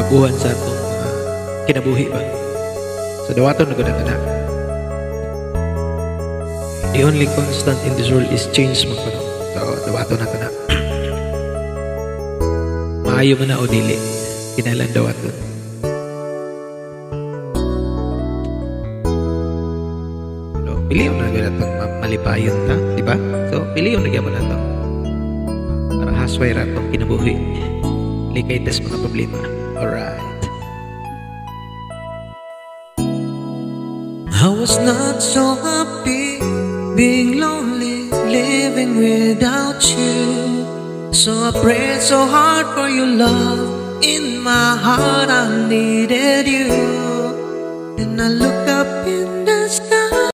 baguhan sa atong kinabuhi ba. So dawaton na gud na. The only constant in this world is change magpano. So dawaton na na. Maayo man na o dili. Kinahanglan dawaton. So piliyon na gud atong malipayon ta, di ba? So piliyon na gyapon nato. Para hasway ra atong kinabuhi. Likay tes mga problema. Alright. I was not so happy being lonely, living without you. So I prayed so hard for your love. In my heart I needed you. And I look up in the sky.